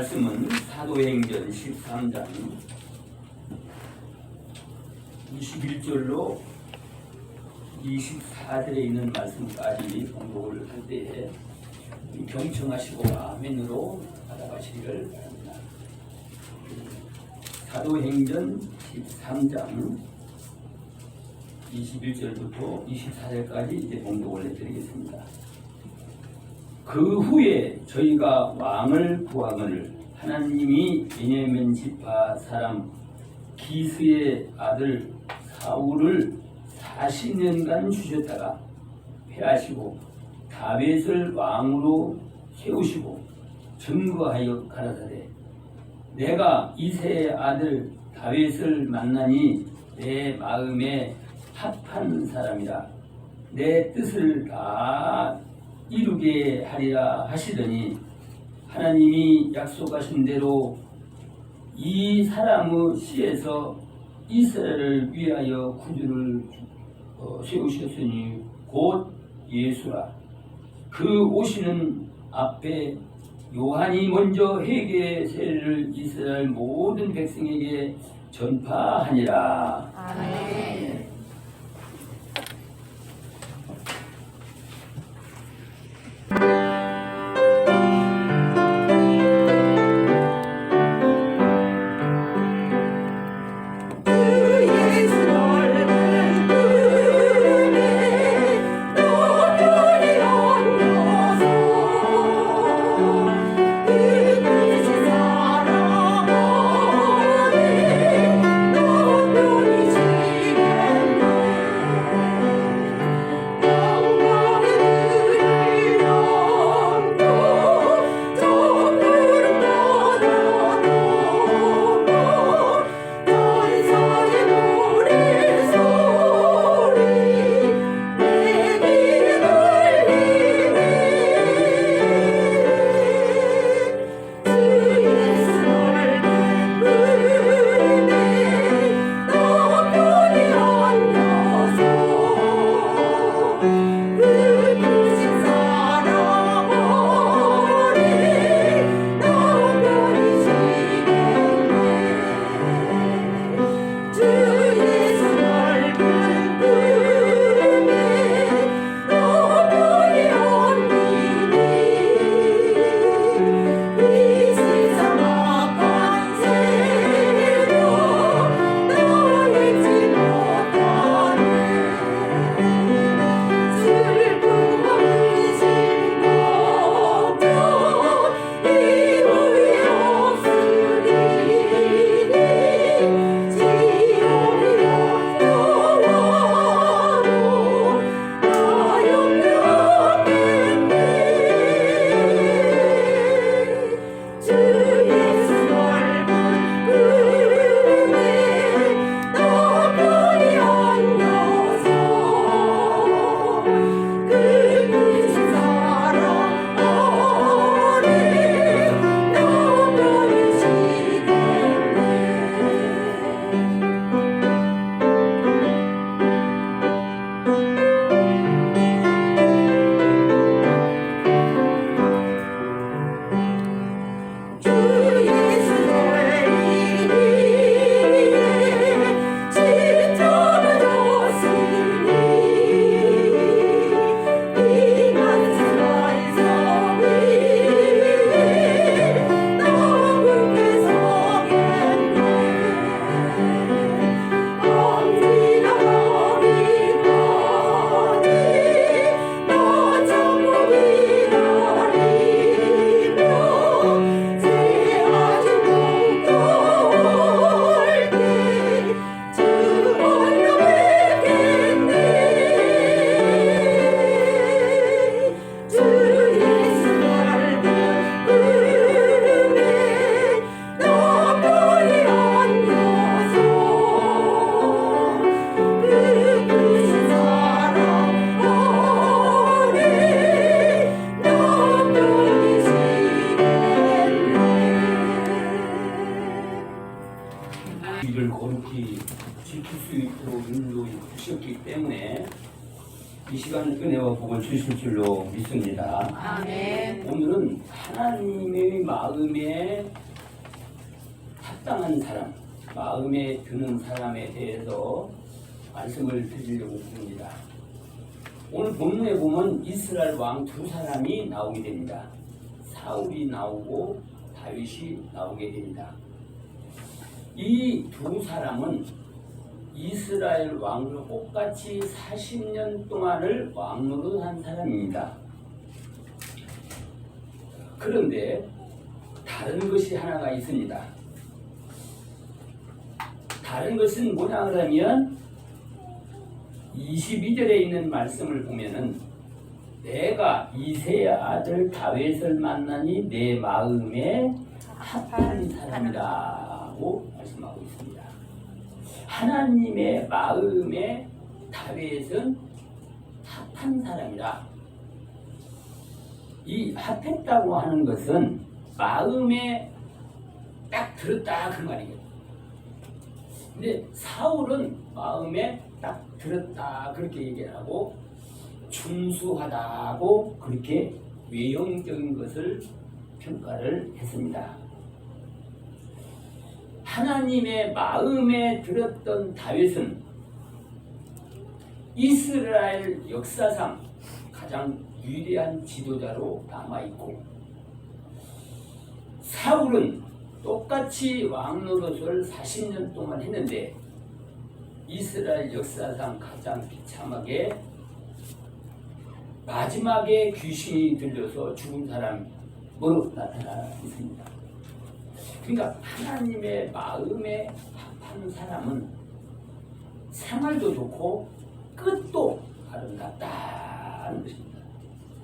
말씀은 사도행전 13장 21절로 24절에 있는 말씀까지 공독을 할 때에 경청하시고 아멘으로 받아가시기를 바랍니다. 사도행전 13장 21절부터 24절까지 이제 공독을 해드리겠습니다. 그 후에 저희가 왕을 구하거늘 하나님이 베냐민 지파 사람 기스의 아들 사울을 40년간 주셨다가 패하시고 다윗을 왕으로 세우시고 증거하여 가라사대 내가 이새의 아들 다윗을 만나니 내 마음에 합한 사람이라 내 뜻을 다 이루게 하리라 하시더니 하나님이 약속하신 대로 이 사람의 씨에서 이스라엘을 위하여 구주를 세우셨으니 곧 예수라. 그 오시는 앞에 요한이 먼저 회개의 세례를 이스라엘 모든 백성에게 전파하니라. 아멘. 이를 거룩히 지킬 수 있도록 인도해 주셨기 때문에 이 시간 은혜와 복을 주실 줄로 믿습니다. 아멘. 오늘은 하나님의 마음에 합당한 사람, 마음에 드는 사람에 대해서 말씀을 드리려고 합니다. 오늘 본문에 보면 이스라엘 왕 두 사람이 나오게 됩니다. 사울이 나오고 다윗이 나오게 됩니다. 이 두 사람은 이스라엘 왕으로 똑같이 40년 동안을 왕으로 한 사람입니다. 그런데 다른 것이 하나가 있습니다. 다른 것은 뭐냐 그러면 22절에 있는 말씀을 보면은 내가 이새의 아들 다윗을 만나니 내 마음에 합한 사람이라고 말씀하고 있습니다. 하나님의 마음에 다윗은 합한 사람이라. 이 합했다고 하는 것은 마음에 딱 들었다 그 말이에요. 근데 사울은 마음에 딱 들었다 그렇게 얘기하고 준수하다고 그렇게 외형적인 것을 평가를 했습니다. 하나님의 마음에 들었던 다윗은 이스라엘 역사상 가장 위대한 지도자로 남아있고, 사울은 똑같이 왕 노릇을 40년 동안 했는데 이스라엘 역사상 가장 비참하게 마지막에 귀신이 들려서 죽은 사람으로 나타나 있습니다. 그러니까 하나님의 마음에 합한 사람은 생활도 좋고 끝도 아름답다는 것입니다.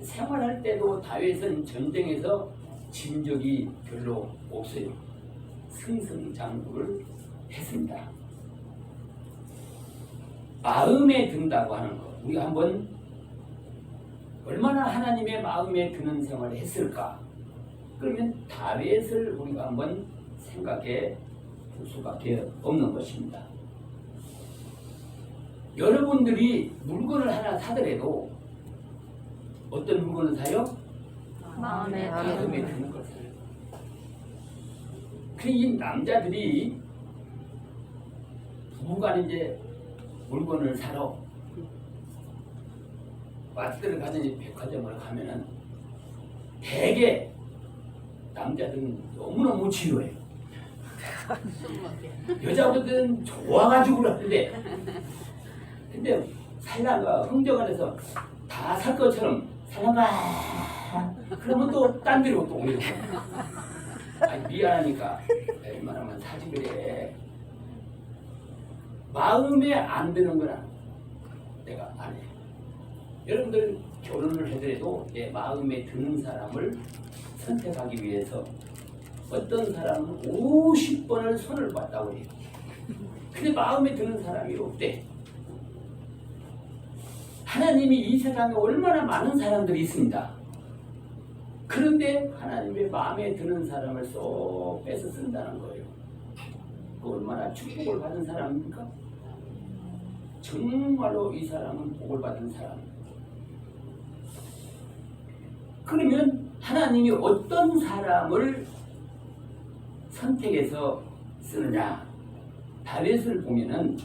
생활할 때도 다윗은 전쟁에서 진 적이 별로 없어요. 승승장구를 했습니다. 마음에 든다고 하는 것, 우리가 한번 얼마나 하나님의 마음에 드는 생활을 했을까? 그러면 다윗을 우리가 한번 생각해 볼 수밖에 없는 것입니다. 여러분들이 물건을 하나 사더라도 어떤 물건을 사요? 마음에 드는 것을. 이 남자들이 부부간 이제 물건을 사러 마트를 가든지 백화점을 가면은 대개 남자들은 너무너무 지루해요. 여자분들은 좋아가지고 그러는데, 근데 살다가 흥정안에서 다 살 것처럼 살다가 그러면 또 딴 데로 또 오는 거야. 아니 미안하니까 웬만하면 사지 그래. 마음에 안 드는 거나 내가 안 해. 여러분들 결혼을 해더라도 내 마음에 드는 사람을 선택하기 위해서 어떤 사람은 50번을 손을 봤다고 해요. 근데 마음에 드는 사람이 없대. 하나님이 이 세상에 얼마나 많은 사람들이 있습니다. 그런데 하나님의 마음에 드는 사람을 쏙 빼서 쓴다는 거예요. 그 얼마나 축복을 받은 사람입니까? 정말로 이 사람은 복을 받은 사람. 그러면 하나님이 어떤 사람을 선택해서 쓰느냐? 다윗을 보면은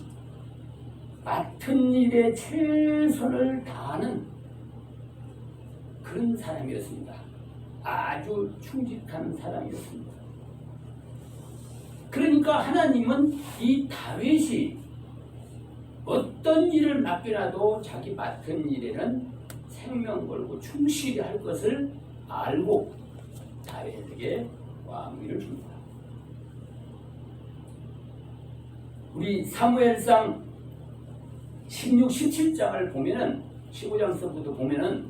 맡은 일에 최선을 다하는 그런 사람이었습니다. 아주 충직한 사람이었습니다. 그러니까 하나님은 이 다윗이 어떤 일을 맡겨놔도 자기 맡은 일에는 생명 걸고 충실히 할 것을 알고 다윗에게 왕위를 줍니다. 우리 사무엘상 16, 17장을 보면은 15장서부터 보면은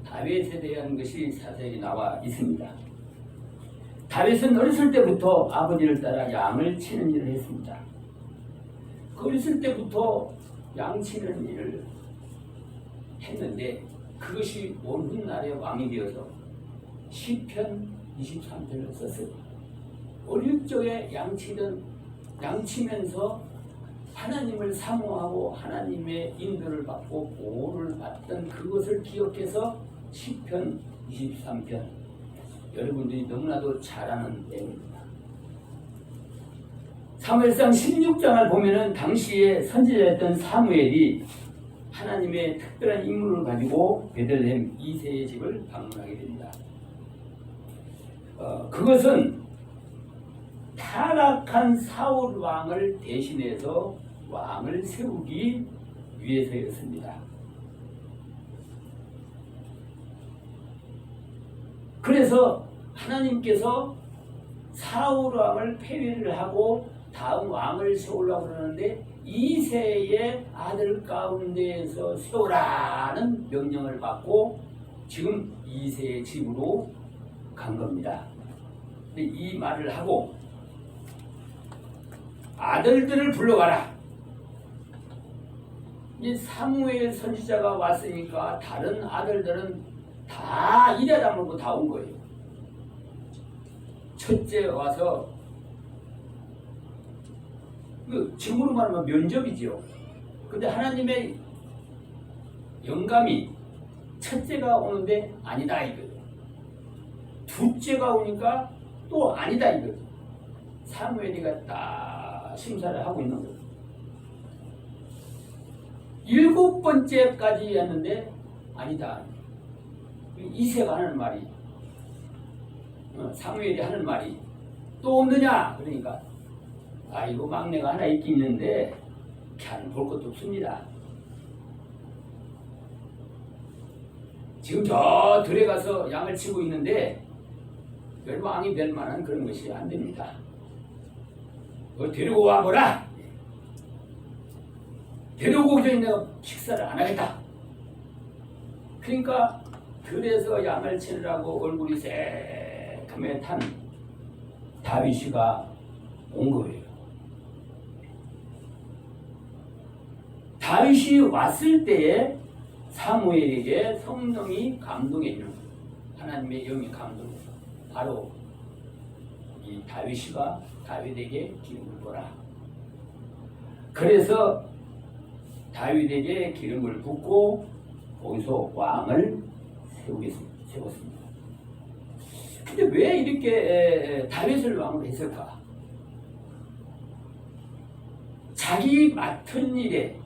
다윗에 대한 것이 자세히 나와 있습니다. 다윗은 어렸을 때부터 아버지를 따라 양을 치는 일을 했습니다. 어렸을 때부터 양 치는 일을 했는데 그것이 온 훗날에 왕이 되어서 시편 23편을 썼어요. 어릴 적에 양치면서 하나님을 사모하고 하나님의 인도를 받고 보호를 받던 그것을 기억해서 시편 23편 여러분들이 너무나도 잘 아는 내용입니다. 사무엘상 16장을 보면은 당시에 선지자였던 사무엘이 하나님의 특별한 임무를 가지고 베들레헴 이새의 집을 방문하게 됩니다. 그것은 타락한 사울 왕을 대신해서 왕을 세우기 위해서였습니다. 그래서 하나님께서 사울 왕을 폐위를 하고 다음 왕을 세우려고 그러는데 이새의 아들 가운데에서 세우라는 명령을 받고 지금 이새의 집으로 간 겁니다. 근데 이 말을 하고 아들들을 불러와라. 이 사무엘 선지자가 왔으니까 다른 아들들은 다 이래 다물고 다 온 거예요. 첫째 와서 지금으로 말하면 면접이지요. 근데 하나님의 영감이 첫째가 오는데 아니다 이거죠. 둘째가 오니까 또 아니다 이거죠. 사무엘이가 딱 심사를 하고 있는 거예요. 7번째까지 했는데 아니다. 이새가 하는 말이 사무엘이 하는 말이 또 없느냐 그러니까 이거 막내가 하나 있긴 있는데 걔는 볼 것도 없습니다. 지금 저 들에 가서 양을 치고 있는데 왕이 될 만한 그런 것이 안 됩니다. 그걸 데리고 와보라. 데리고 오기 전에 내가 식사를 안 하겠다. 그러니까 들에서 양을 치느라고 얼굴이 새카매 탄 다윗이가 온 거예요. 다윗이 왔을 때에 사무엘에게 성령이 감동해 있는 거예요. 하나님의 영이 감동해. 바로 이 다윗이가 다윗에게 기름을 부어라. 그래서 다윗에게 기름을 붓고 거기서 왕을 세웠습니다. 근데 왜 이렇게 다윗을 왕으로 했을까? 자기 맡은 일에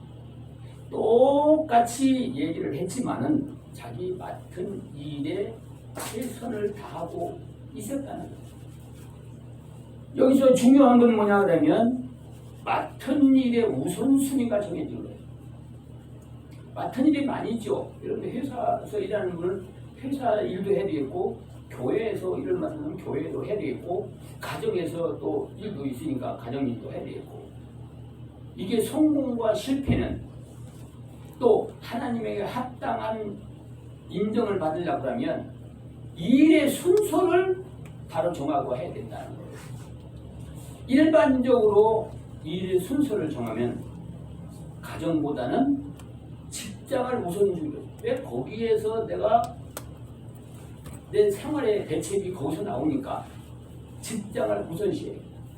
똑같이 얘기를 했지만은 자기 맡은 일에 최선을 다하고 있었다는 거예요. 여기서 중요한 건 뭐냐 그러면 맡은 일의 우선순위가 정해진 거예요. 맡은 일이 많이 있죠. 여러분 회사에서 일하는 분은 회사 일도 해야 되겠고 교회에서 일을 맡는 교회도 해야 되겠고 가정에서 또 일도 있으니까 가정 일도 해야 되겠고 이게 성공과 실패는 또 하나님에게 합당한 인정을 받으려고 하면 일의 순서를 바로 정하고 해야 된다는 거예요. 일반적으로 일의 순서를 정하면 가정보다는 직장을 우선순위로 왜 거기에서 내가 내 생활의 대책이 거기서 나오니까 직장을 우선시해.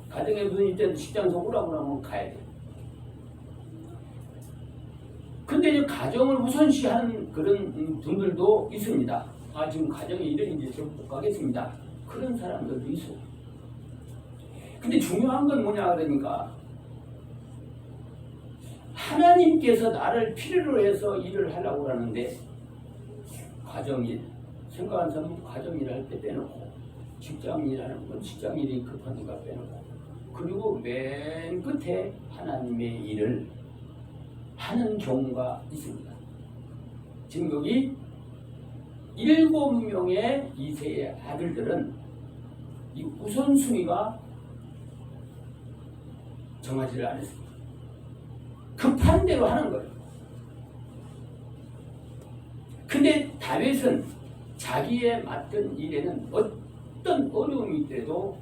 가정에 무슨 일때도 직장에서 오라고 하면 가야 돼. 근데 이제 가정을 우선시하는 그런 분들도 있습니다. 지금 가정에 이런인데 저 못 가겠습니다. 그런 사람들도 있어. 근데 중요한 건 뭐냐 그러니까 하나님께서 나를 필요로 해서 일을 하려고 하는데 가정일 생각하는 사람은 가정일 할 때 빼놓고 직장일 하는 건 직장일이 급하니까 빼놓고 그리고 맨 끝에 하나님의 일을 하는 경우가 있습니다. 지금 여기 7명의 이새의 아들들은 이 우선순위가 정하지를 않았습니다. 급한 대로 하는 거예요. 근데 다윗은 자기의 맡은 일에는 어떤 어려움이 있더라도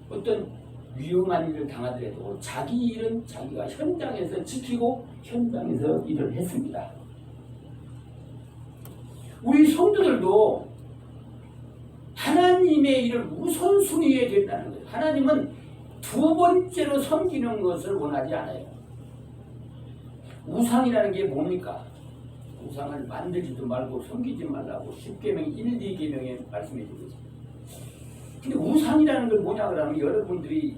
어떤 위험한 일을 당하더라도 자기 일은 자기가 현장에서 지키고 현장에서 일을 했습니다. 우리 성도들도 하나님의 일을 우선순위에 된다는 거예요. 하나님은 두 번째로 섬기는 것을 원하지 않아요. 우상이라는 게 뭡니까? 우상을 만들지도 말고 섬기지 말라고 10계명 1, 2계명에 말씀해 주고 있습니다. 근데 우상이라는 걸 뭐냐 그러면 여러분들이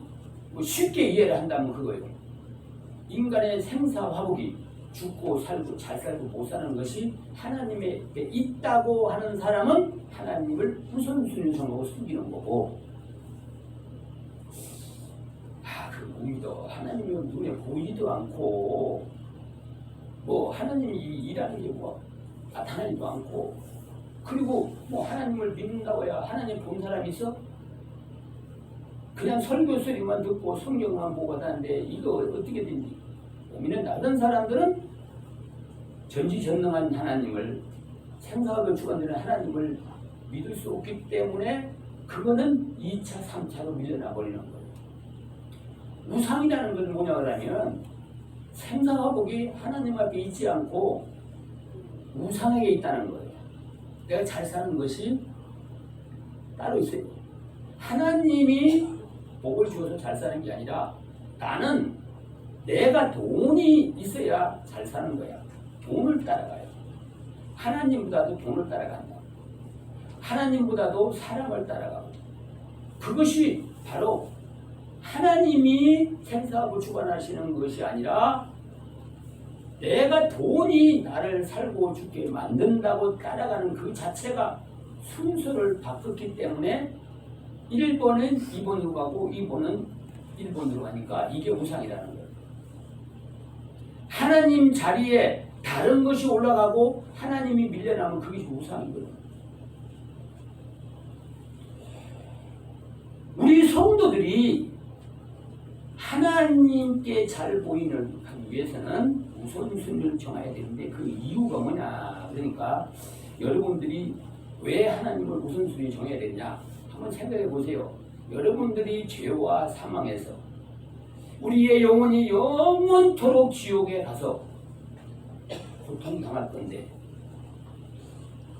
뭐 쉽게 이해를 한다면 그거예요. 인간의 생사화복이 죽고 살고 잘 살고 못 사는 것이 하나님에 있다고 하는 사람은 하나님을 우선순위성하고 숨기는 거고, 그 못 믿어. 하나님이 눈에 보이지도 않고 뭐 하나님이 일하는 게 뭐 나타나지도 않고, 그리고 뭐 하나님을 믿는다고 해야 하나님 본 사람이 있어? 그냥 설교 소리만 듣고 성경만 보고 하는데 이거 어떻게 된지 고민은 나던 사람들은 전지전능한 하나님을, 생사학을 주관되는 하나님을 믿을 수 없기 때문에 그거는 2차, 3차로 밀려나 버리는 거예요. 우상이라는 건 뭐냐 그러면 생사화복이 하나님 앞에 있지 않고 우상에게 있다는 거예요. 내가 잘 사는 것이 따로 있어요. 하나님이 복을 주어서 잘 사는 게 아니라 나는 내가 돈이 있어야 잘 사는 거야. 돈을 따라가요. 하나님보다도 돈을 따라간다. 하나님보다도 사람을 따라가고, 그것이 바로 하나님이 생사하고 주관하시는 것이 아니라 내가 돈이 나를 살고 죽게 만든다고 따라가는 그 자체가 순서를 바꿨기 때문에 1번은 2번으로 가고 2번은 1번으로 가니까 이게 우상이라는 거예요. 하나님 자리에 다른 것이 올라가고 하나님이 밀려나면 그게 우상인 거예요. 우리 성도들이 하나님께 잘 보이는 하기 위해서는 우선순위를 정해야 되는데 그 이유가 뭐냐, 그러니까 여러분들이 왜 하나님을 우선순위 정해야 되느냐 한번 생각해 보세요. 여러분들이 죄와 사망에서 우리의 영혼이 영원토록 지옥에 가서 고통당할 건데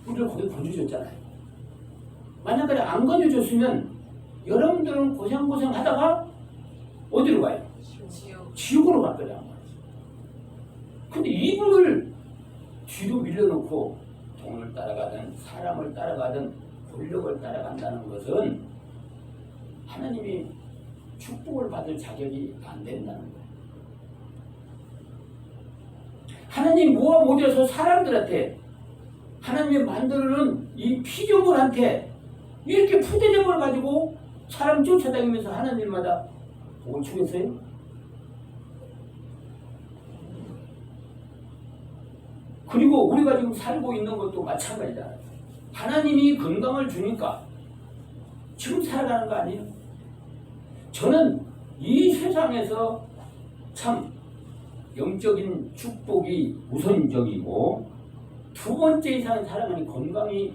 우리를 거기 건져줬잖아요. 만약에 안 건져줬으면 여러분들은 고생고생 하다가 어디로 가요? 지옥으로 갈 거란 말이죠. 근데 이분을 뒤로 밀려놓고 돈을 따라가든 사람을 따라가든 권력을 따라간다는 것은 하나님이 축복을 받을 자격이 안 된다는 거예요. 하나님 모아 모여서 사람들한테, 하나님이 만드는 이 피조물한테 이렇게 푸대접을 가지고 사람 쫓아다니면서 하나님마다 복을 주겠어요? 그리고 우리가 지금 살고 있는 것도 마찬가지다. 하나님이 건강을 주니까 지금 살아가는 거 아니에요? 저는 이 세상에서 참 영적인 축복이 우선적이고 두 번째 이상 살아가는 건강이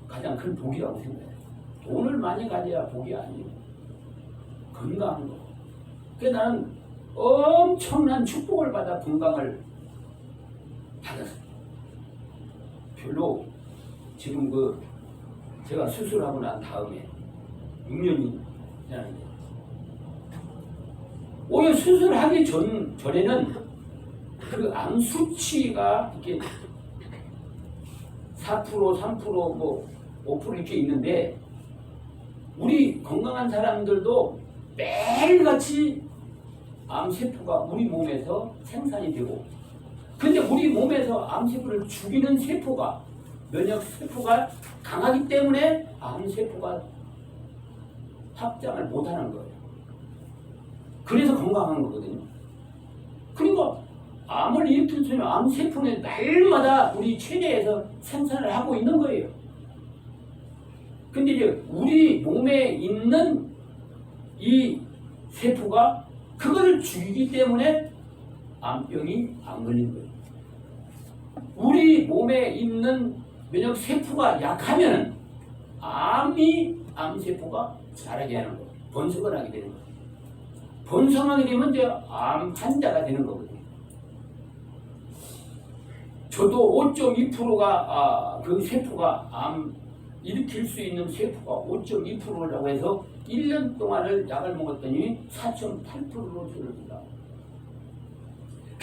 가장 큰 복이라고 생각해요. 돈을 많이 가져야 복이 아니에요. 건강한 거. 그래서 나는 엄청난 축복을 받아 건강을 받았어요. 별로 지금 제가 수술하고 난 다음에 6년이 지났는데 오히려 수술하기 전에는 그 암 수치가 이렇게 4%, 3%, 뭐 5% 이렇게 있는데 우리 건강한 사람들도 매일같이 암세포가 우리 몸에서 생산이 되고, 근데 우리 몸에서 암세포를 죽이는 세포가, 면역세포가 강하기 때문에 암세포가 확장을 못하는 거예요. 그래서 건강한 거거든요. 그리고 암을 일으킬 수 있는 암세포는 날마다 우리 체내에서 생산을 하고 있는 거예요. 근데 이제 우리 몸에 있는 이 세포가 그거를 죽이기 때문에 암병이 안 걸린 거예요. 우리 몸에 있는 면역 세포가 약하면 암세포가 자라게 하는 거예요. 번성을 하게 되는 거예요. 번성하게 되면 이제 암 환자가 되는 거거든요. 저도 5.2%가 그 세포가 암 일으킬 수 있는 세포가 5.2%라고 해서 1년 동안을 약을 먹었더니 4.8%로 줄어든다.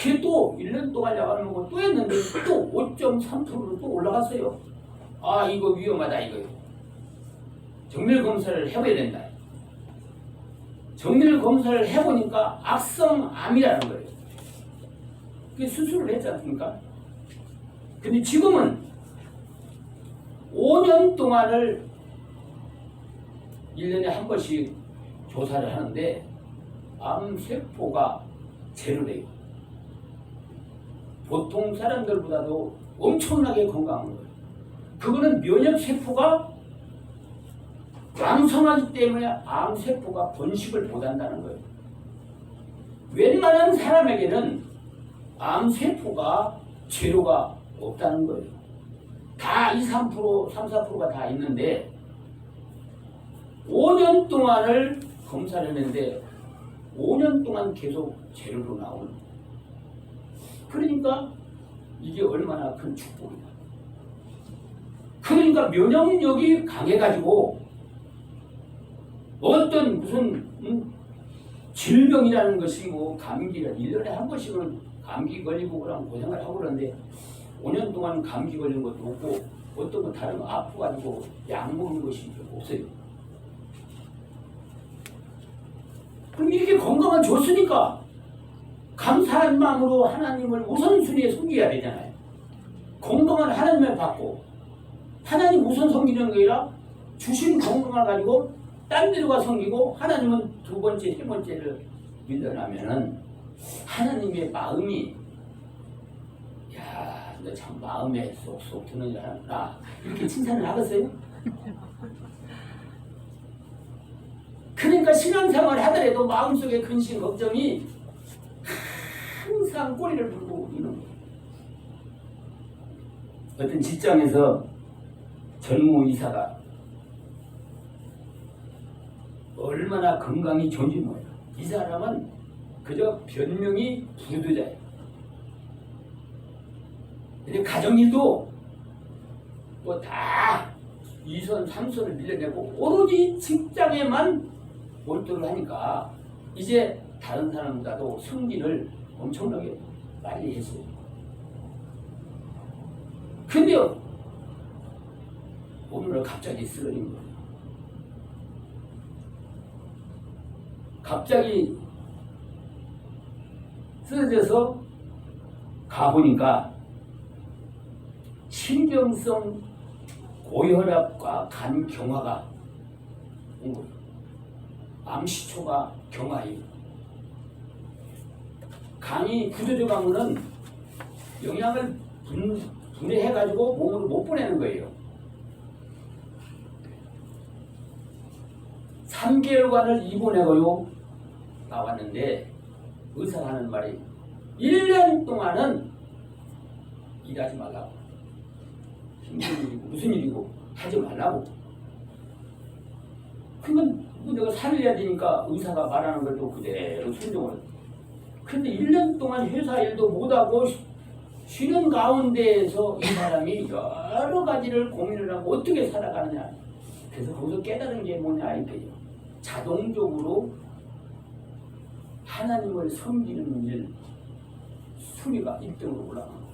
그게 또 1년 동안 약을 또 했는데 또 5.3%로 또 올라갔어요. 아, 이거 위험하다 이거예요. 정밀 검사를 해봐야 된다. 정밀 검사를 해보니까 악성암이라는 거예요. 그게 수술을 했지 않습니까? 근데 지금은 5년 동안을 1년에 한 번씩 조사를 하는데 암세포가 제로래요. 보통 사람들보다도 엄청나게 건강한 거예요. 그거는 면역세포가 왕성하기 때문에 암세포가 번식을 못한다는 거예요. 웬만한 사람에게는 암세포가 제로가 없다는 거예요. 다 2, 3%, 3, 4%가 다 있는데 5년 동안을 검사를 했는데 5년 동안 계속 제로로 나오는 거예요. 그러니까 이게 얼마나 큰 축복이야. 그러니까 면역력이 강해가지고 어떤 무슨 질병이라는 것이 뭐 감기를 1년에 한 번씩은 감기 걸리고 그런 고생을 하고 그러는데 5년 동안 감기 걸린 것도 없고 어떤 거 다른 거 아파가지고 약 먹는 것이 없어요. 그럼 이렇게 건강을 줬으니까 감사한 마음으로 하나님을 우선순위에 섬겨야 되잖아요. 건강을 하나님을 받고 하나님 우선 섬기는 게 아니라 주신 건강을 가지고 딴 데로 가 섬기고 하나님은 두 번째, 세 번째를 밀려나면은 하나님의 마음이 야, 너 참 마음에 쏙쏙 드는 나 이렇게 칭찬을 하겠어요? 그러니까 신앙생활을 하더라도 마음속에 근심, 걱정이 항상 꼬리를 물고 있는 거예요. 어떤 직장에서 젊은 의사가 얼마나 건강이 좋은지 몰라요. 이 사람은 그저 별명이 부도자예요. 근데 가정일도 뭐 다 2선, 3선을 밀려내고 오로지 직장에만 몰두를 하니까 이제 다른 사람보다도 승진을 엄청나게 빨리 했어요. 근데요, 오늘 갑자기 쓰러진 거예요. 갑자기 쓰러져서 가보니까 신경성 고혈압과 간 경화가 온 거예요. 암시초가 경화예요. 간이 굳어져 가면은 영양을 분해해가지고 몸으로 못 보내는 거예요. 3개월간을 입원해가지고 나왔는데 의사가 하는 말이 1년 동안은 일하지 말라고. 힘든 일이고 무슨 일이고 하지 말라고. 그러면 내가 살려야 되니까 의사가 말하는 걸 또 그대로 순종을. 근데 1년 동안 회사 일도 못하고 쉬는 가운데에서 이 사람이 여러 가지를 고민을 하고 어떻게 살아가느냐. 그래서 거기서 깨달은 게 뭐냐 이거예요. 자동적으로 하나님을 섬기는 일 순위가 1등으로 올라가는 거예요.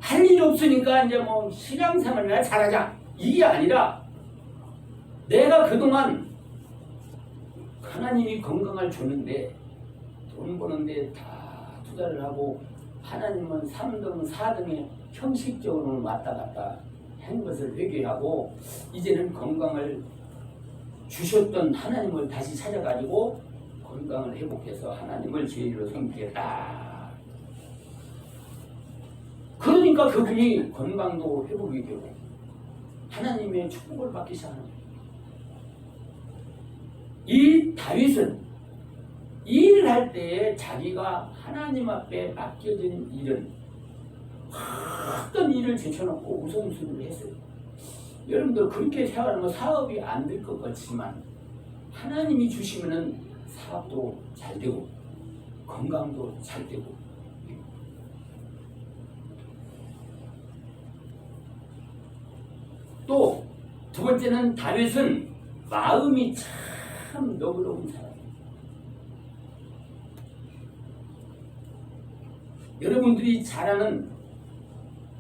할 일 없으니까 이제 뭐 신앙생활이나 잘하자 이게 아니라 내가 그동안 하나님이 건강을 줬는데 돈 버는데 다 투자를 하고 하나님은 3등, 4등에 형식적으로 왔다 갔다 한 것을 회개하고 이제는 건강을 주셨던 하나님을 다시 찾아가지고 건강을 회복해서 하나님을 제일로 섬기겠다. 그러니까 그분이 건강도 회복이 되고 하나님의 축복을 받기 시작하는 거예요. 이 다윗은 일을 할 때에 자기가 하나님 앞에 맡겨진 일은 어떤 일을 제쳐놓고 우선순위를 했어요. 여러분들 그렇게 생각하면 사업이 안 될 것 같지만 하나님이 주시면은 사업도 잘 되고 건강도 잘 되고. 또 두 번째는 다윗은 마음이 참 너그러운 사람이에요. 여러분들이 잘 아는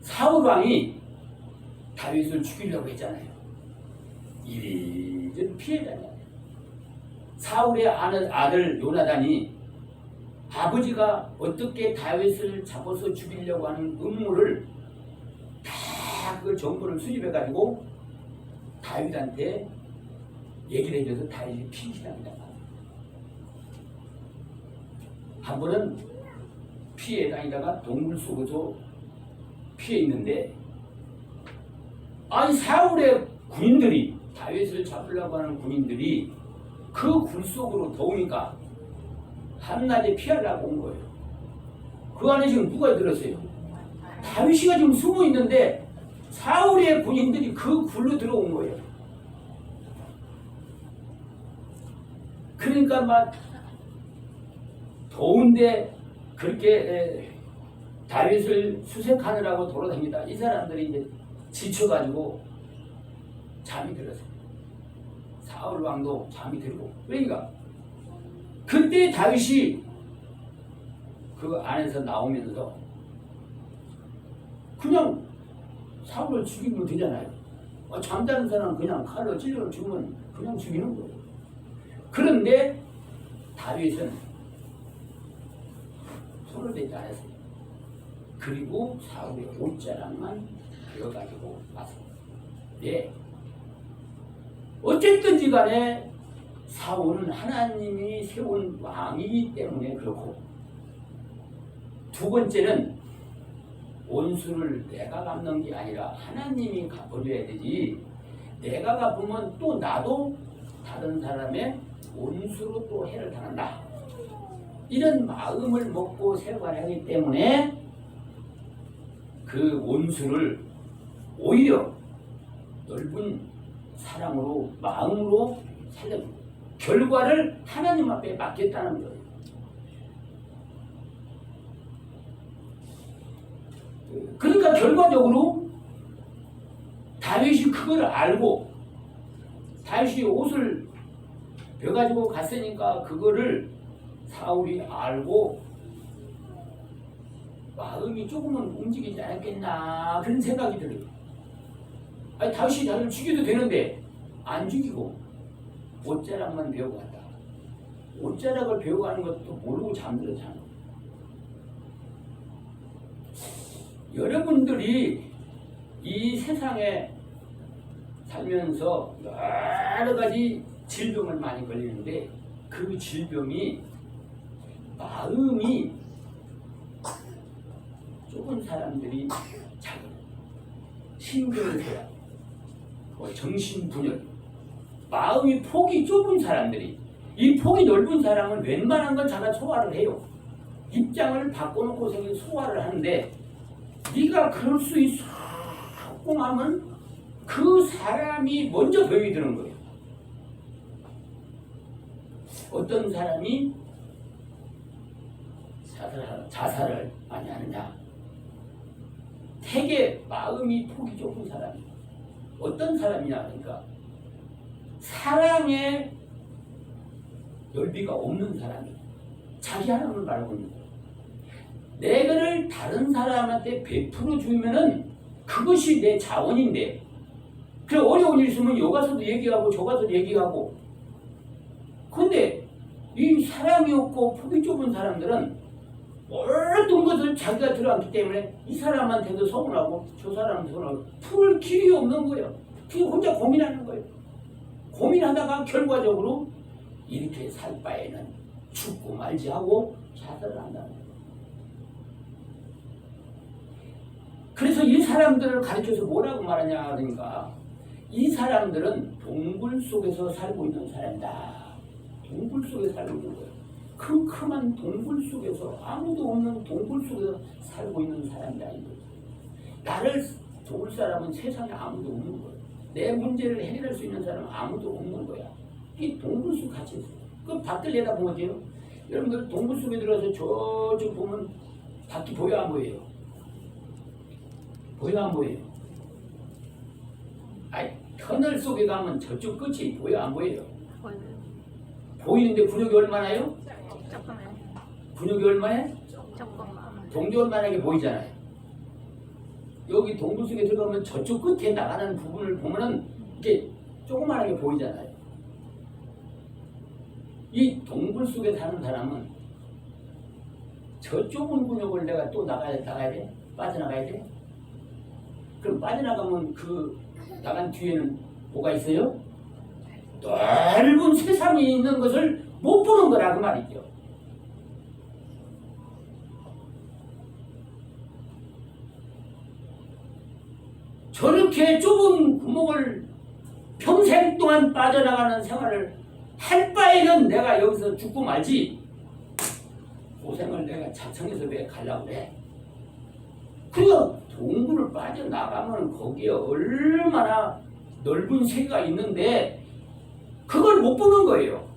사울 왕이 다윗을 죽이려고 했잖아요. 이리저리 피해 다녀요. 사울의 아들 요나단이 아버지가 어떻게 다윗을 잡아서 죽이려고 하는 음모를 다 그걸 정보를 수집해가지고 다윗한테 얘기를 해줘서 다윗이 피신합니다. 한 번은 피해 다니다가 동굴 속에서 피해 있는데 아니 사울의 군인들이 다윗을 잡으려고 하는 군인들이 그 굴 속으로 더우니까 한낮에 피하려고 온 거예요. 그 안에 지금 누가 들었어요? 다윗이가 지금 숨어 있는데 사울의 군인들이 그 굴로 들어온 거예요. 그러니까 막 더운데 그렇게 다윗을 수색하느라고 돌아다닙니다. 이 사람들이 이제 지쳐가지고 잠이 들었어요. 사울 왕도 잠이 들고. 그러니까 그때 다윗이 그 안에서 나오면서 그냥 사울을 죽이면 되잖아요. 잠자는 사람 그냥 칼로 찔러 죽으면 그냥 죽이는 거예요. 그런데 다윗은 손을 대지 않았어요. 그리고 사울의 옷자락만 베어가지고 왔어요. 네. 어쨌든지 간에 사울은 하나님이 세운 왕이기 때문에 그렇고, 두 번째는 원수를 내가 갚는 게 아니라 하나님이 갚아줘야 되지, 내가 갚으면 또 나도 다른 사람의 원수로 또 해를 당한다, 이런 마음을 먹고 생활하기 때문에 그 원수를 오히려 넓은 사랑으로, 마음으로 살려줍니다. 결과를 하나님 앞에 맡겼다는 거예요. 그러니까 결과적으로 다윗이 그걸 알고, 다윗이 옷을 베어가지고 갔으니까 그거를 사울이 알고 마음이 조금은 움직이지 않았겠나, 그런 생각이 들어요. 아니, 다윗이 자기를 죽여도 되는데 안 죽이고 옷자락만 배우고 간다. 옷자락을 배우고 가는 것도 모르고 잠들었잖아. 여러분들이 이 세상에 살면서 여러 가지 질병을 많이 걸리는데 그 질병이 마음이 좁은 사람들이 작은 신경쇠약, 정신분열, 마음이 폭이 좁은 사람들이, 이 폭이 넓은 사람은 웬만한 건 자가 소화를 해요. 입장을 바꿔놓고 소화를 하는데, 네가 그럴 수 있어 하고 하면 그 사람이 먼저 병이 드는 거예요. 어떤 사람이 자살을 많이 하느냐? 되게 마음이 폭이 좁은 사람이. 어떤 사람이냐 하니까 사랑의 넓이가 없는 사람이, 자기 하나님을 말고 있는 거예요. 내가를 다른 사람한테 베풀어 주면은 그것이 내 자원인데, 그래 어려운 일 있으면 여 가서도 얘기하고 저 가서도 얘기하고. 근데 이 사랑이 없고 폭이 좁은 사람들은 어떤 것을 자기가 들어왔기 때문에 이 사람한테도 서운하고 저 사람한테도 서운하고 풀 길이 없는 거예요. 그게 혼자 고민하는 거예요. 고민하다가 결과적으로 이렇게 살 바에는 죽고 말지 하고 자살을 한다는 거예요. 그래서 이 사람들을 가르쳐서 뭐라고 말하냐 그러니까, 이 사람들은 동굴 속에서 살고 있는 사람이다. 동굴 속에 살고 있는 거예요. 큼큼한 동굴 속에서, 아무도 없는 동굴 속에서 살고 있는 사람이다. 나를 도울 사람은 세상에 아무도 없는 거예요. 내 문제를 해결할 수 있는 사람은 아무도 없는 거야. 이 동굴 속 같이 있어요. 그 밖을 내다보면 돼요. 여러분들 동굴 속에 들어가서 저쪽 보면 밖이 보여 안 보여요? 보여 안 보여요? 아니, 터널 속에 가면 저쪽 끝이 보여 안 보여요? 보이는데 근육이 얼마나요? 조금만. 근육이 얼마나? 조금만. 동전만하게 보이잖아요. 여기 동굴 속에 들어가면 저쪽 끝에 나가는 부분을 보면은 이게 조그만하게 보이잖아요. 이 동굴 속에 사는 사람은 저쪽은 근육을 내가 또 나가야 돼? 빠져나가야 돼? 그럼 빠져나가면 그 나간 뒤에는 뭐가 있어요? 넓은 세상이 있는 것을 못 보는 거라 그 말이죠. 저렇게 좁은 구멍을 평생 동안 빠져나가는 생활을 할 바에는 내가 여기서 죽고 말지 고생을 내가 자청해서 왜 가려고 그래? 그리고 동굴을 빠져나가면 거기에 얼마나 넓은 세계가 있는데 그걸 못 보는 거예요.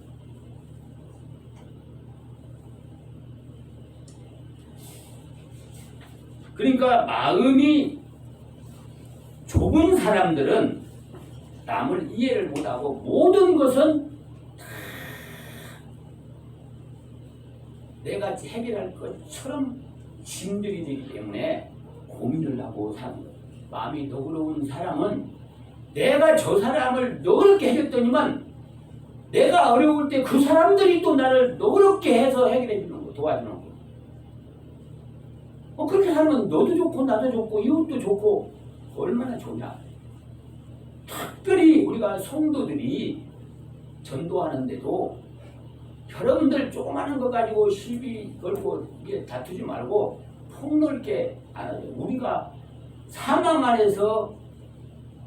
그러니까 마음이 좁은 사람들은 남을 이해를 못하고 모든 것은 다 내가 해결할 것처럼 짐들이 되기 때문에 고민을 하고 사는 거예요. 마음이 너그러운 사람은 내가 저 사람을 너그럽게 해줬더니만 내가 어려울 때 그 사람들이 또 나를 너그럽게 해서 해결해 주는 거, 도와주는 거. 그렇게 살면 너도 좋고 나도 좋고 이웃도 좋고 얼마나 좋냐. 특별히 우리가 성도들이 전도하는데도 여러분들 조그마한 거 가지고 시비 걸고 이게 다투지 말고 폭넓게 알아요. 우리가 사망 안에서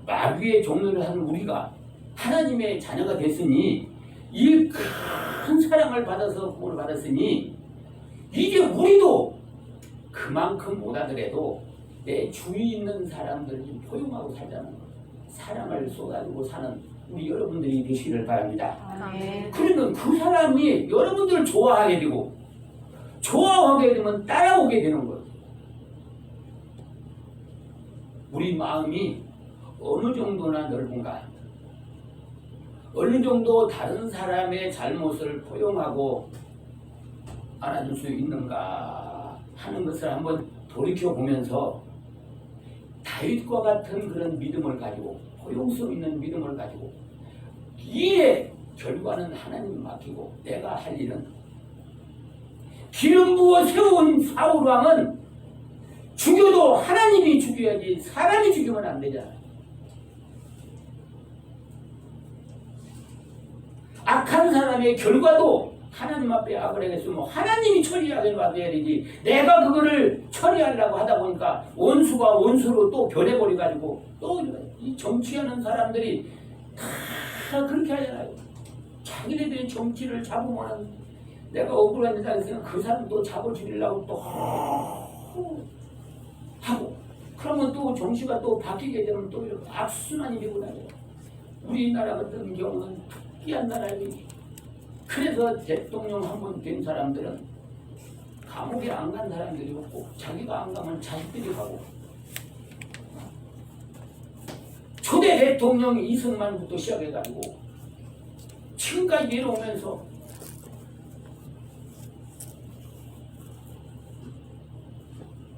마귀의 종로를 하는 우리가 하나님의 자녀가 됐으니 이 큰 사랑을 받아서 구원을 받았으니 이제 우리도 그만큼 못하더라도 내 주위에 있는 사람들을 포용하고 살자는 거예요. 사랑을 쏟아주고 사는 우리 여러분들이 되시기를 바랍니다. 아멘. 그러면 그 사람이 여러분들을 좋아하게 되고 좋아하게 되면 따라오게 되는 거예요. 우리 마음이 어느 정도나 넓은가, 어느 정도 다른 사람의 잘못을 포용하고 알아줄 수 있는가 하는 것을 한번 돌이켜보면서 다윗과 같은 그런 믿음을 가지고 포용성 있는 믿음을 가지고 이의 결과는 하나님 맡기고 내가 할 일은 기름 부어 세운 사울왕은 죽여도 하나님이 죽여야지 사람이 죽이면 안 되잖아요. 악한 사람의 결과도 하나님 앞에 악을 해겠으면 하나님이 처리하게 받아야 되지 내가 그거를 처리하려고 하다 보니까 원수가 원수로 또 변해버려가지고 또 이 정치하는 사람들이 다 그렇게 하잖아요. 자기네들이 정치를 잡으면 내가 억울한 일이 있으면 그 사람 또 잡아 죽이려고 또 하고 그러면 또 정치가 또 바뀌게 되면 또 악순환이 되고 다녀요. 우리나라 같은 경우는 특이한 나라이니 그래서 대통령 한 번 된 사람들은 감옥에 안 간 사람들이 없고 자기가 안 가면 자식들이 가고 초대 대통령 이승만부터 시작해가지고 지금까지 내려오면서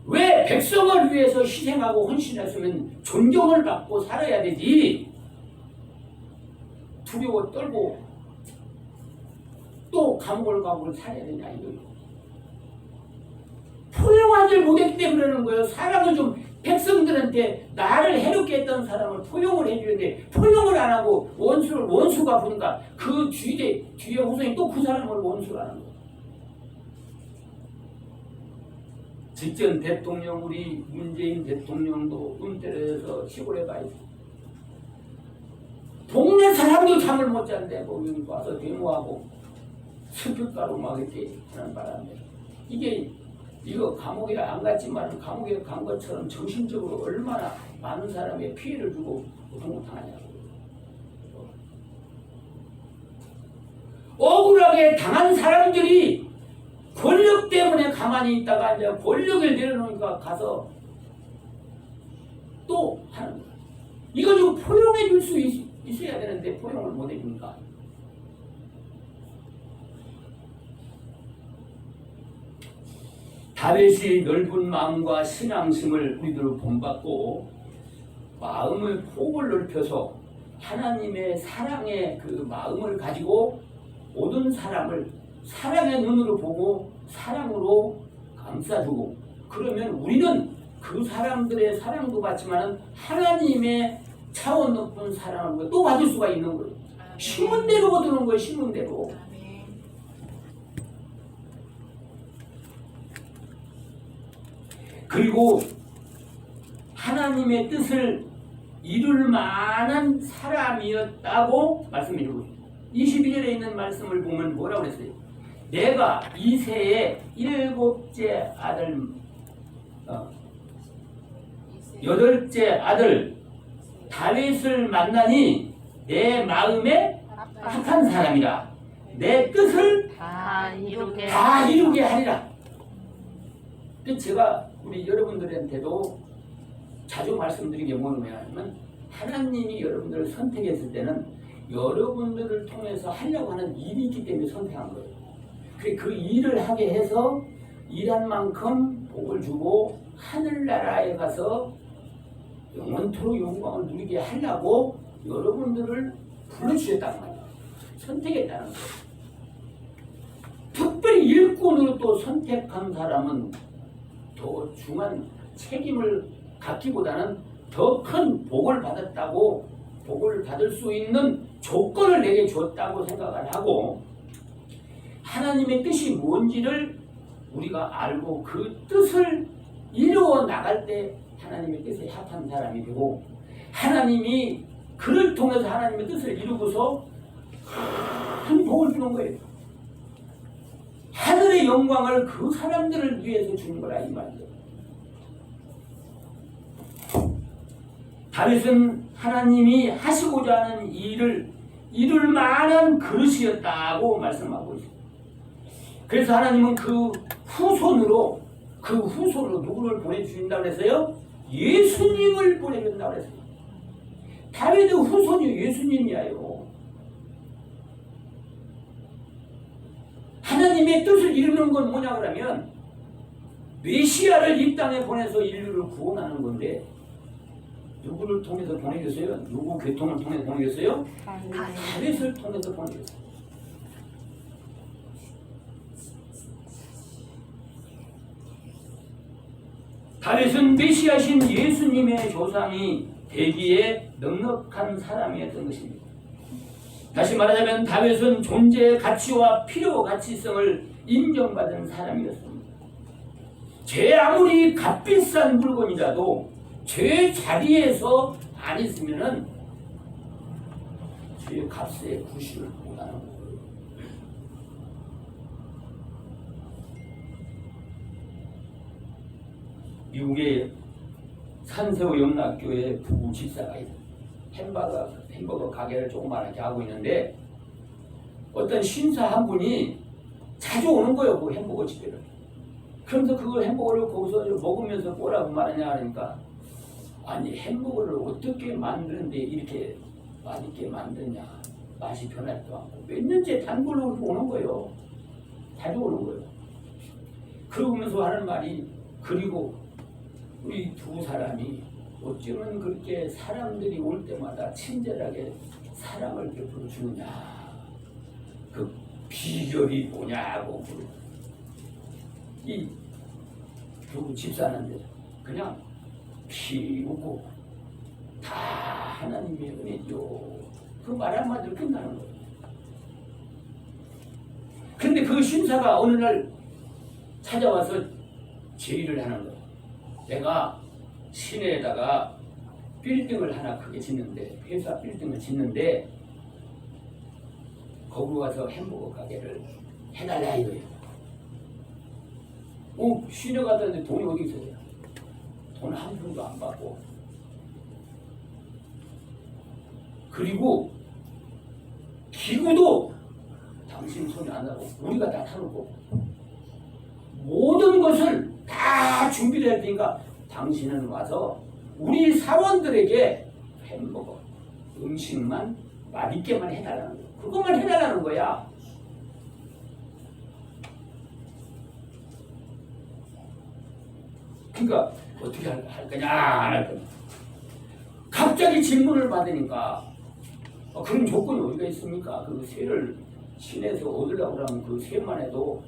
왜 백성을 위해서 희생하고 헌신했으면 존경을 받고 살아야 되지 두려워 떨고 또 감옥을 가고 살아야 되냐 이거예요. 포용하지 못했기 때문에 그러는 거예요. 사람을 좀 백성들한테 나를 해롭게 했던 사람을 포용을 해주는데 포용을 안 하고 원수가 보니까 그 뒤에 후손이 또 그 사람을 원수를 하는 거예요. 직전 대통령 우리 문재인 대통령도 은퇴를 해서 시골에 가 있어요. 동네 사람도 잠을 못 자는데 거기 와서 데모하고 스피커로 막 이렇게 하는 바람에 이거 감옥에 안 갔지만 감옥에 간 것처럼 정신적으로 얼마나 많은 사람의 피해를 주고 고통을 당하냐고. 억울하게 당한 사람들이 권력 때문에 가만히 있다가 이제 권력을 내려놓으니까 가서 또 하는 거야. 이거 좀 포용해 줄 수 있어야 되는데 포용을 못 해주니까. 다윗이 넓은 마음과 신앙심을 우리들로 본받고 마음의 폭을 넓혀서 하나님의 사랑의 그 마음을 가지고 모든 사람을 사랑의 눈으로 보고 사랑으로 감싸주고, 그러면 우리는 그 사람들의 사랑도 받지만 하나님의 차원 높은 사랑을 또 받을 수가 있는 거예요. 심은 대로 얻는 거예요. 심은 대로. 그리고 하나님의 뜻을 이룰 만한 사람이었다고 말씀드리고, 22절에 있는 말씀을 보면 뭐라고 그랬어요? 내가 이새의 7째 아들, 8째 아들 다윗을 만나니 내 마음에 합한 사람이라 내 뜻을 다 이루게 하리라. 제가 우리 여러분들한테도 자주 말씀드린 게 뭐냐면, 하나님이 여러분들을 선택했을 때는 여러분들을 통해서 하려고 하는 일이 있기 때문에 선택한 거예요. 그 일을 하게 해서 일한 만큼 복을 주고 하늘나라에 가서 영원토록 영광을 누리게 하려고 여러분들을 불러주셨단 말이에요. 선택했다는 거예요. 특별히 일꾼으로 또 선택한 사람은 더 중한 책임을 갖기보다는 더 큰 복을 받았다고, 복을 받을 수 있는 조건을 내게 줬다고 생각을 하고, 하나님의 뜻이 뭔지를 우리가 알고 그 뜻을 이루어 나갈 때 하나님의 뜻에 합한 사람이 되고, 하나님이 그를 통해서 하나님의 뜻을 이루고서 큰 복을 주는 거예요. 하늘의 영광을 그 사람들을 위해서 주는 거라 이 말이에요. 다윗은 하나님이 하시고자 하는 일을 이룰 만한 그릇이었다고 말씀하고 있습니다. 그래서 하나님은 그 후손으로 누구를 보내주신다고 했어요? 예수님을 보내준다고 했어요. 다윗의 후손이 예수님이에요. 하나님의 뜻을 이루는 건 뭐냐 그러면 메시아를 이 땅에 보내서 인류를 구원하는 건데, 누구를 통해서 보내겠어요? 누구 교통을 통해서 보내겠어요? 다윗을 통해서 보내겠어요. 다윗은 메시아신 예수님의 조상이 되기에 넉넉한 사람이었던 것입니다. 다시 말하자면 다윗은 존재의 가치와 필요 가치성을 인정받은 사람이었습니다. 죄 아무리 값비싼 물건이라도 죄 자리에서 안 있으면은 죄 값에 구실을 못하는 거예요. 미국의 산세호 영락교회 부부 집사가 있어요. 햄버거 가게를 조그맣게 하고 있는데, 어떤 신사 한 분이 자주 오는 거예요, 그 햄버거 집에를. 그러면서 그 햄버거를 거기서 먹으면서 뭐라고 말하냐 하니까, 아니 햄버거를 어떻게 만드는데 이렇게 맛있게 만드냐, 맛이 변하지도 않고 몇 년째 단골로 오는 거예요. 자주 오는 거예요. 그러면서 하는 말이, 그리고 우리 두 사람이 어쩌면 그렇게 사람들이 올 때마다 친절하게 사랑을 베풀어 주느냐, 그 비결이 뭐냐고. 이 두 집사는데 그냥 피우고 다 하나님의 은혜죠. 그 말 한마디로 끝나는 거예요. 근데 그 신사가 어느 날 찾아와서 제의를 하는 거예요. 내가 시내에다가 빌딩을 하나 크게 짓는데, 회사 빌딩을 짓는데 거기 와서 햄버거 가게를 해달라 이거예요. 시내 갔다는데 돈이 어디 있어요? 돈 한 푼도 안 받고, 그리고 기구도 당신 손이 안 나고 우리가 다 타놓고 모든 것을 다 준비를 할 테니까 당신은 와서 우리 사원들에게 햄버거 음식만 맛있게만 해달라는 거야. 그것만 해달라는 거야. 그러니까 어떻게 할 거냐 안 할 거냐. 갑자기 질문을 받으니까 그런 조건이 어디가 있습니까? 그 새를 신에서 얻으려고 그러면 그 새만 해도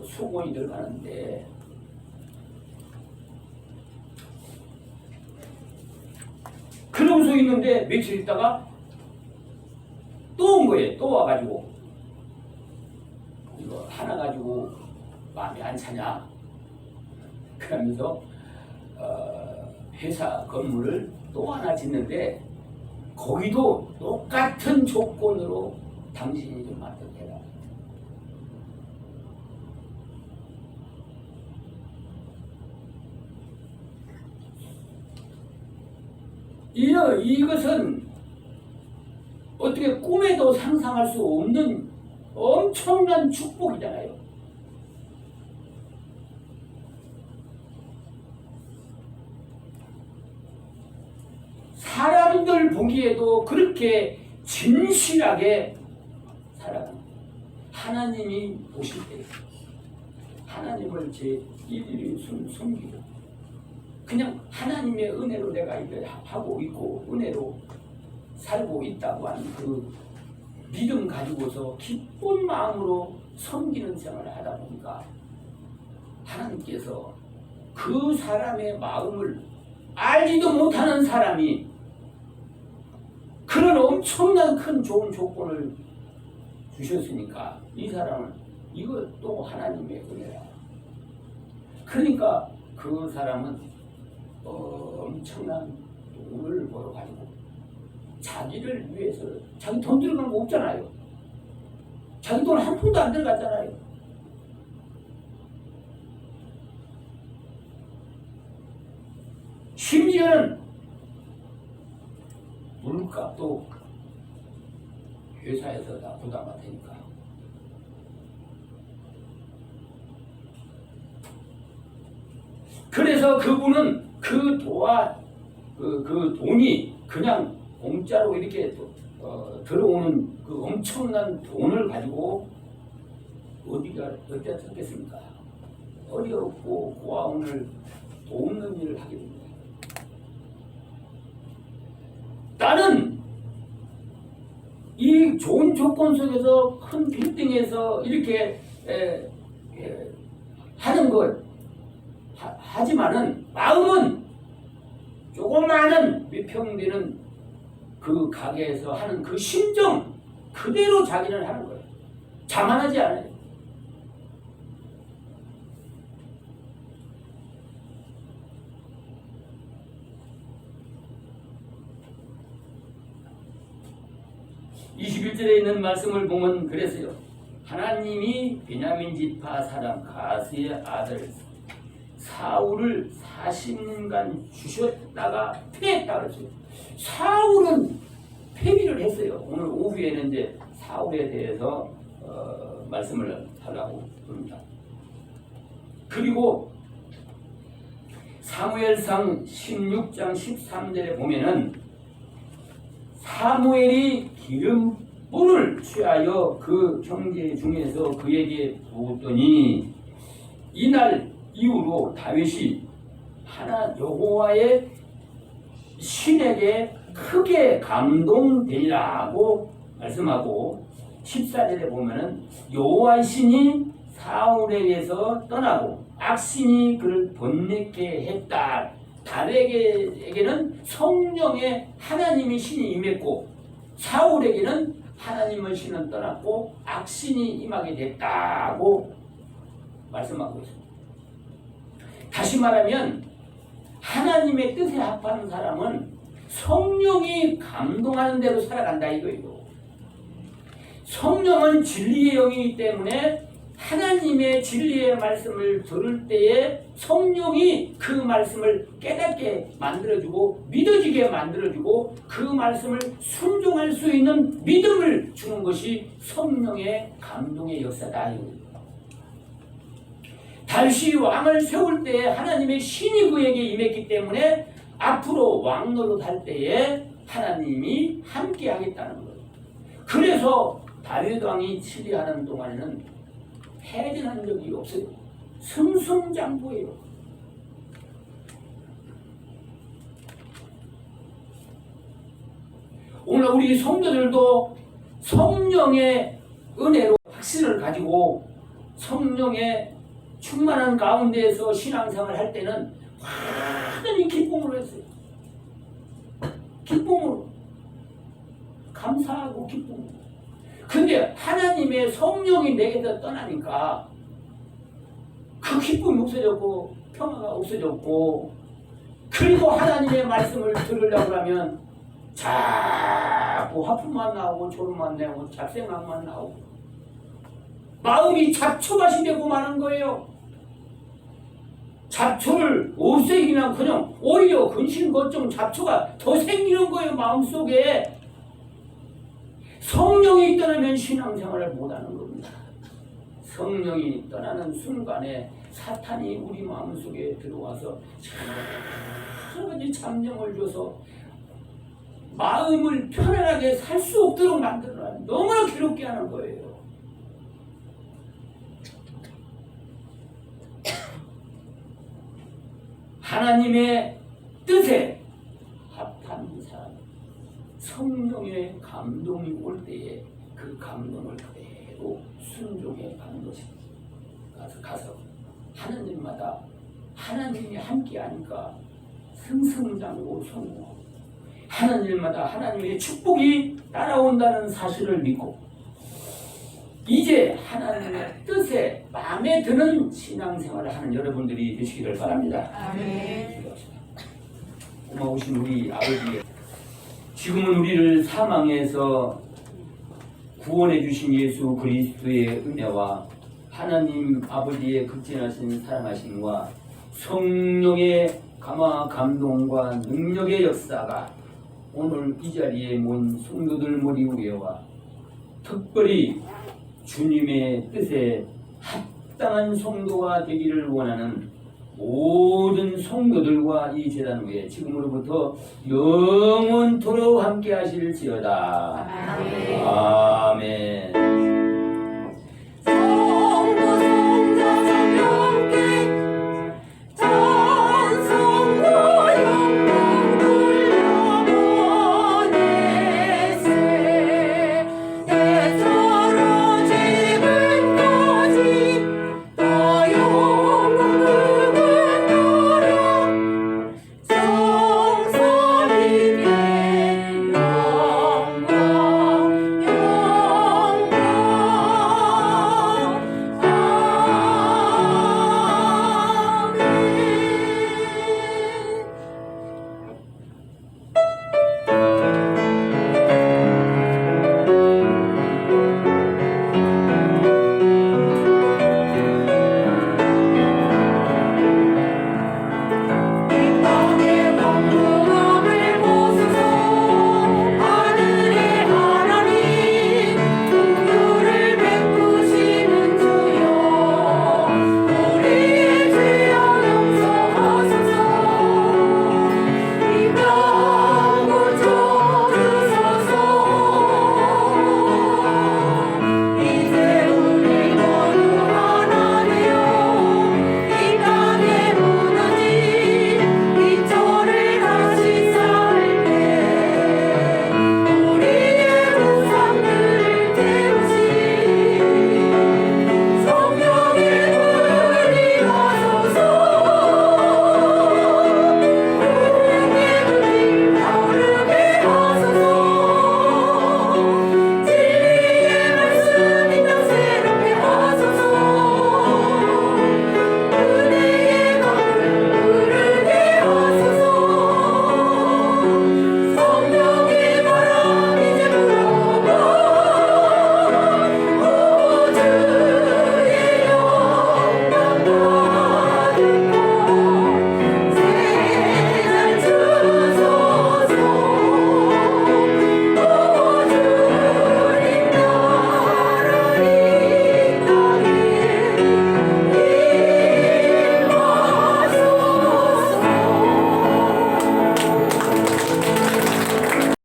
수고이 들어가는데 그러고서 있는데 며칠 있다가 또 온 거예요. 또 와가지고 이거 하나 가지고 마음이 안 차냐? 그러면서 회사 건물을 또 하나 짓는데 거기도 똑같은 조건으로 당신이 좀 맡아내라. 이것은 어떻게 꿈에도 상상할 수 없는 엄청난 축복이잖아요. 사람들 보기에도 그렇게 진실하게 살아가는 하나님이 보실 때 하나님을 제 일일이 숨기고 그냥 하나님의 은혜로 내가 이걸 하고 있고 은혜로 살고 있다고 하는 그 믿음 가지고서 기쁜 마음으로 섬기는 생활을 하다 보니까 하나님께서 그 사람의 마음을 알지도 못하는 사람이 그런 엄청난 큰 좋은 조건을 주셨으니까 이 사람은 이거 또 하나님의 은혜라. 그러니까 그 사람은 엄청난 돈을 벌어가지고 자기를 위해서 자기 돈 들어가는 거 없잖아요. 자기 돈 한 푼도 안 들어갔잖아요. 심지어는 물값도 회사에서 다 부담할 테니까. 그래서 그분은 그 돈이 그냥 공짜로 이렇게 들어오는 그 엄청난 돈을 가지고 어디다 썼겠습니까? 어렵고 고아원을 돕는 일을 하게 됩니다. 나는 이 좋은 조건 속에서 큰 빌딩에서 이렇게 하는 것 하지만은 마음은 조그마한 몇 평 되는 그 가게에서 하는 그 심정 그대로 자기는 하는 거예요. 자만하지 않아요. (21절에) 있는 말씀을 보면 그랬어요. 하나님이 베냐민 지파 사람 가스의 아들 사울을 40년간 주셨다가 패했다 그랬어요. 사울은 패기를 했어요. 오늘 오후에는 이제 사울에 대해서 말씀을 하려고 합니다. 그리고 사무엘상 16장 13절에 보면은 사무엘이 기름불을 취하여 그 형제 중에서 그에게 부었더니 이날 이후로 다윗이 여호와의 신에게 크게 감동되리라고 말씀하고 14절에 보면은 여호와의 신이 사울에게서 떠나고 악신이 그를 번뇌케 했다. 다윗에게는 성령의 하나님의 신이 임했고 사울에게는 하나님의 신은 떠났고 악신이 임하게 됐다고 말씀하고 있습니다. 다시 말하면 하나님의 뜻에 합하는 사람은 성령이 감동하는 대로 살아간다 이거예요. 성령은 진리의 영이기 때문에 하나님의 진리의 말씀을 들을 때에 성령이 그 말씀을 깨닫게 만들어주고 믿어지게 만들어주고 그 말씀을 순종할 수 있는 믿음을 주는 것이 성령의 감동의 역사다. 다윗이 왕을 세울 때에 하나님의 신이 그에게 임했기 때문에 앞으로 왕 노릇할 때에 하나님이 함께 하겠다는 거예요. 그래서 다윗 왕이 치리하는 동안에는 패전한 적이 없어요. 승승장구예요. 우리 성도들도 성령의 은혜로 확신을 가지고 성령의 충만한 가운데에서 신앙생활을 할 때는 완전히 기쁨으로 했어요. 기쁨으로. 감사하고 기쁨으로. 근데 하나님의 성령이 내게서 떠나니까 그 기쁨이 없어졌고 평화가 없어졌고, 그리고 하나님의 말씀을 들으려고 하면 자꾸 화품만 나오고 졸음만 나오고 잡생각만 나오고 마음이 잡초밭이 되고 마는 거예요. 잡초를 없애기나 그냥 오히려 근심걱정 잡초가 더 생기는 거예요. 마음속에. 성령이 떠나면 신앙생활을 못하는 겁니다. 성령이 떠나는 순간에 사탄이 우리 마음속에 들어와서 여러 가지 잠정을 줘서 마음을 편안하게 살 수 없도록 만들어놔요. 너무나 괴롭게 하는 거예요. 하나님의 뜻에 합한 사람, 성령의 감동이 올 때에 그 감동을 그대로 순종해 가는 것입니다. 가서 하나님마다 하나님이 함께 하니까 승승장구 성공하고, 하나님마다 하나님의 축복이 따라온다는 사실을 믿고, 이제 하나님의 뜻에 마음에 드는 신앙생활을 하는 여러분들이 되시기를 바랍니다. 아멘. 고마우신 우리 아버지, 지금은 우리를 사망에서 구원해 주신 예수 그리스도의 은혜와 하나님 아버지의 극진하신 사랑하심과 성령의 감화 감동과 능력의 역사가 오늘 이 자리에 모인 성도들 머리 위에와 특별히 주님의 뜻에 합당한 성도가 되기를 원하는 모든 성도들과 이 제단 위에 지금으로부터 영원토록 함께 하실지어다. 아멘. 아멘.